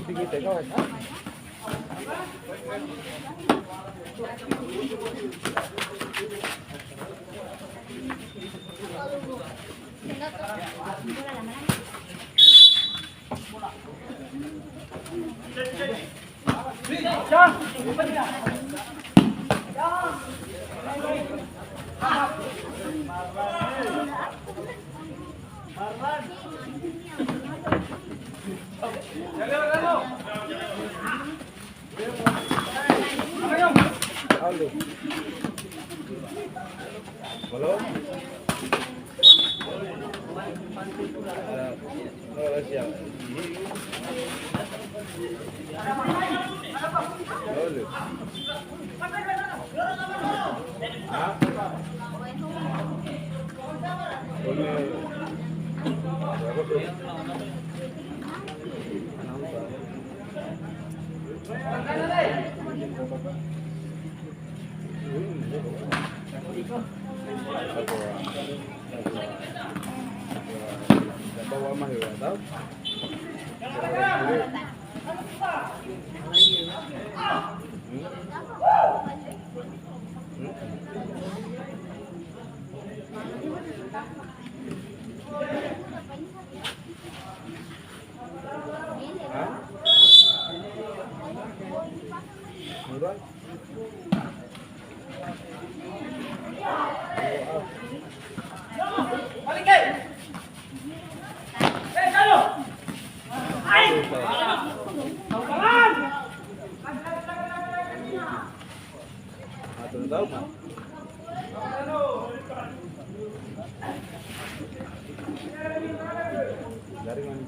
Kita kau Halo. Halo. Halo siap. Halo. Bawa mah ya tahu. Murah. Tahu kan? Jaringan.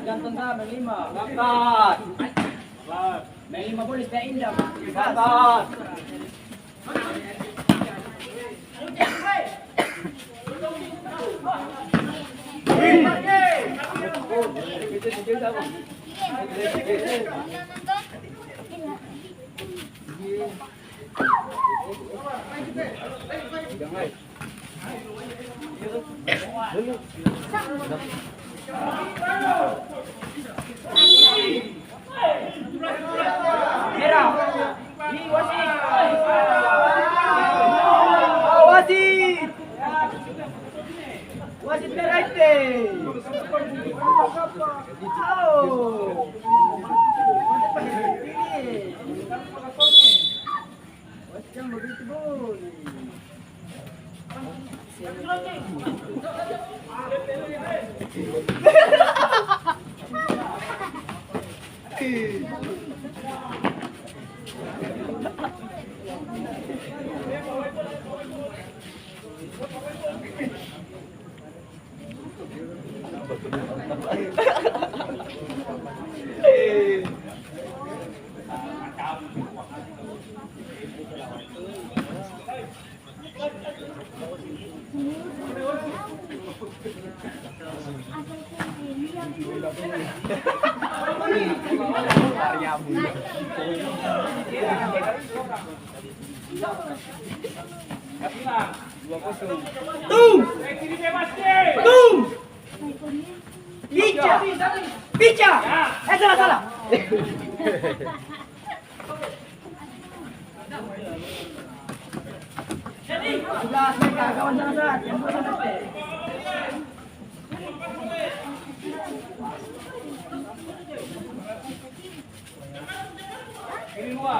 Ganteng sa, may 5. Lakat! May 5 polis na indah. Lakat! Merah. Ini wasit. Wasit. Wasit merah itu. Wasit yang begitu boleh. Tum! Tum! Picha! Picha! Salah, salah. Sudah, mereka kawan sangat. Yang dua sangat. Ini dua.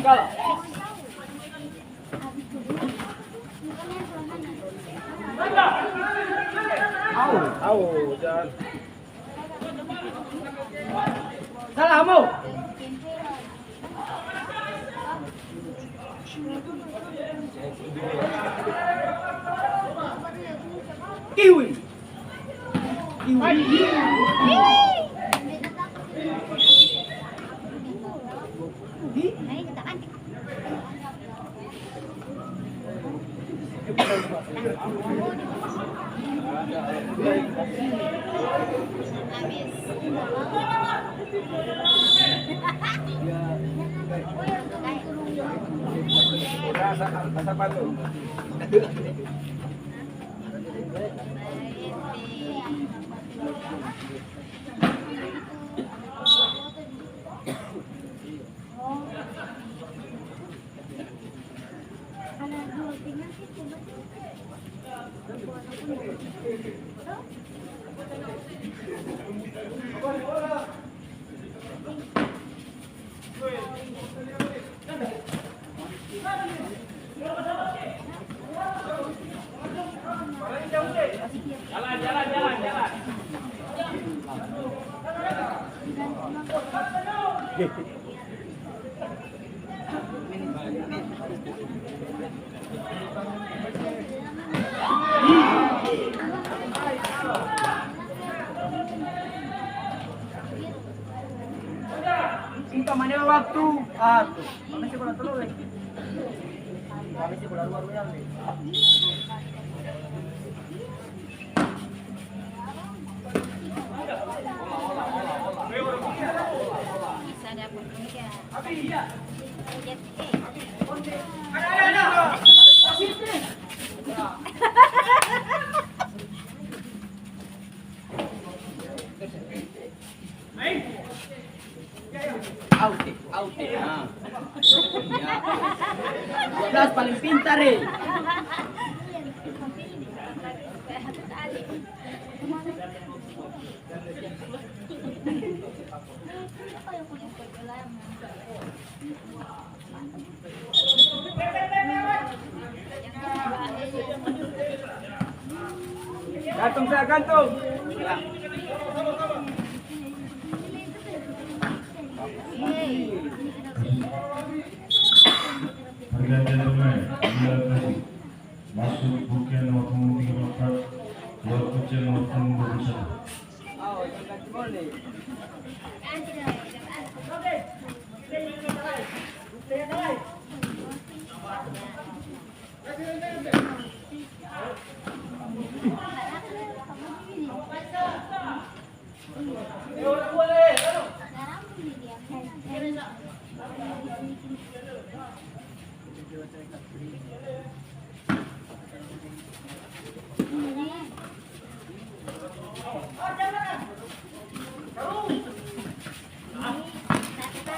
Ya. Enak. Tahu, jangan. Salah kamu. Kiwi. Rasa apa tuh? Jalan. Cinta mana waktu? Kami sih bola telur lagi. Kami sih bola luar lagi. Out. Nah. 12 paling pintar eh. Gantung. Harga gentleman, bila kasih masuk bukan nomor 34, keluar kucing nomor 21.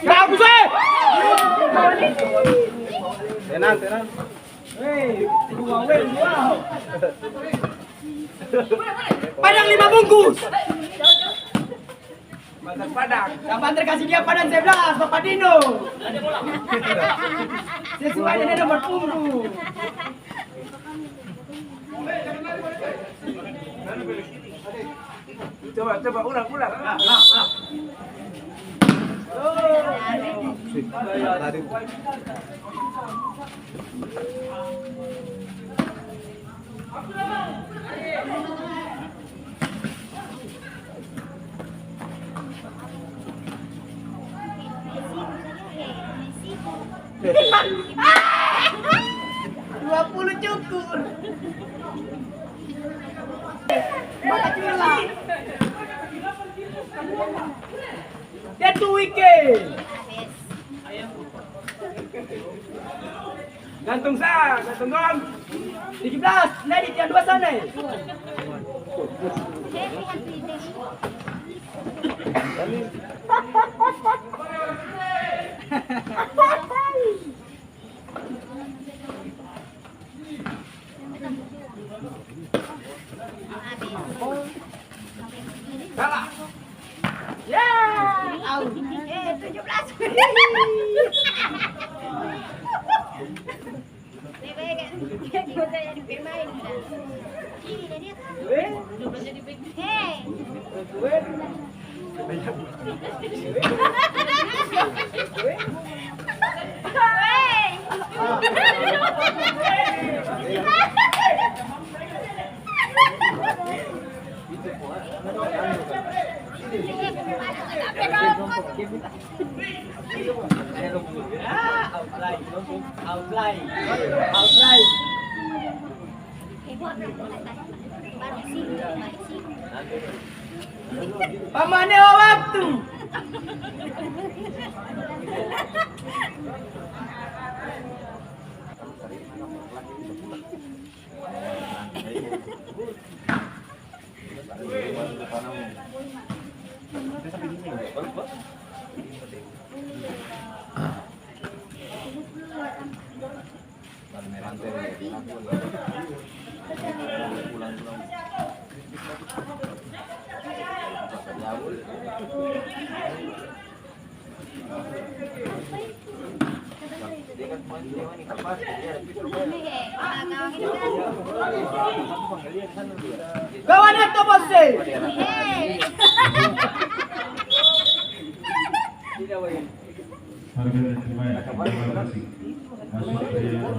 Bagus eh. Tenang. Wow. Padang 5 bungkus. Padang. Kapan terkasih dia padang 11, Bapak Dino. Sesuai dengan nomor punggung. Coba ulang. Tadi. Dua puluh cukur. Makacula. Dia 2 wicket. Gantung gong. 17. Nadit yang 2 sana. Salah. Ya. 17. Outline. Pamane waktu. Kawan itu bose. Harga diterima ya. Terima kasih. Masuk ke 2018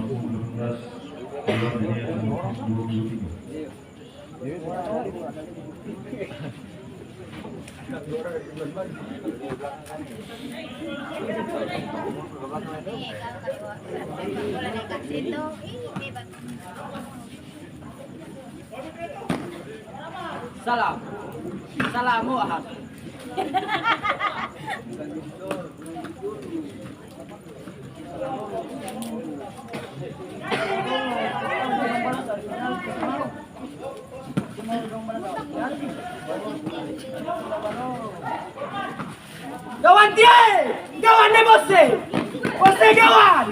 keluar dari 2023. Salamu ahad. Gawan dia, gawan deh bose, gawan.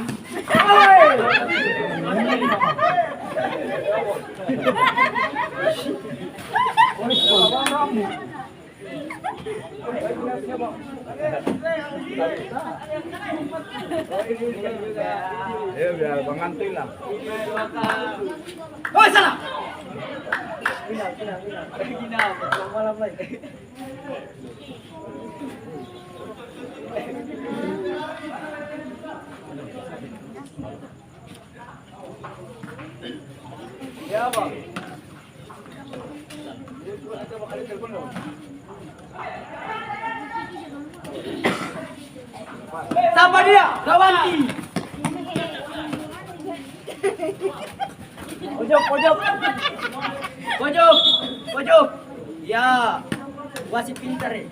Ya biar pengantin lah. Oh salah. Ya bang. Siapa dia? Gawanti. Pojok. Ya, wasit pintar ya.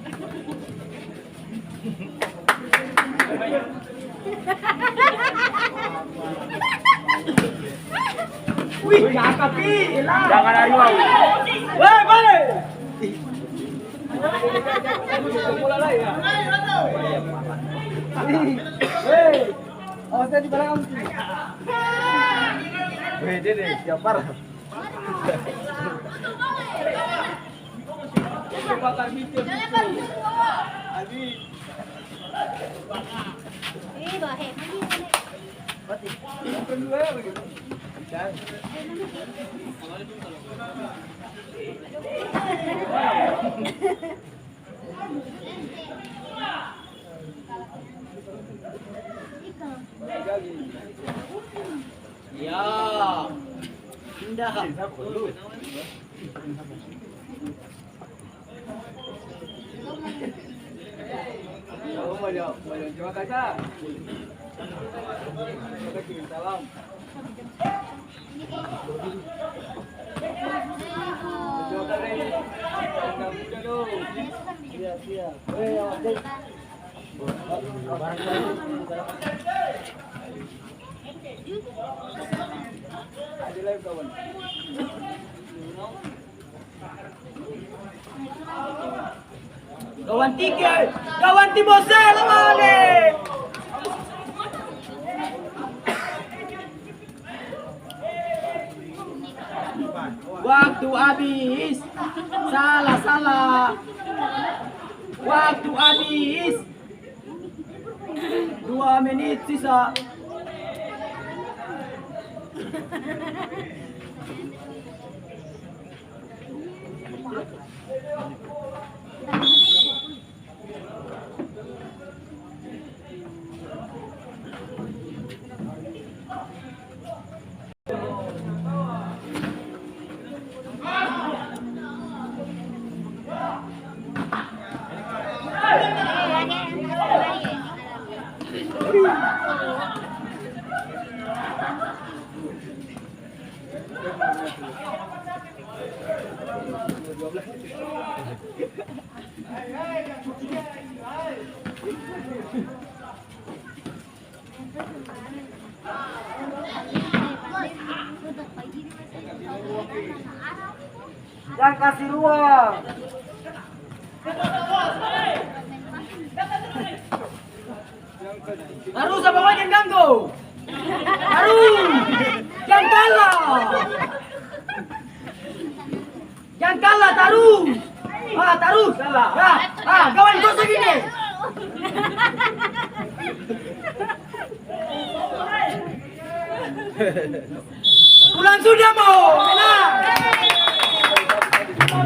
Wih, cakep ih. Jangan lari mau. Woi, balik. Hei, awas di belakang. Wih, dia deh, siapa? Ya. Indah. Oh, banyak terima kasih. Salam. Siap. Ada live kawan. Gawan tiga, gawan tibose lawan. Waktu habis. Salah. Waktu habis. 2 menit sisa. Jangan kasih ruang. Harus sama wajan ganggu. Harus. Jangan kalah. Jangan kalah terus. Terus. Kawan kau segini. Pulang sudah mau.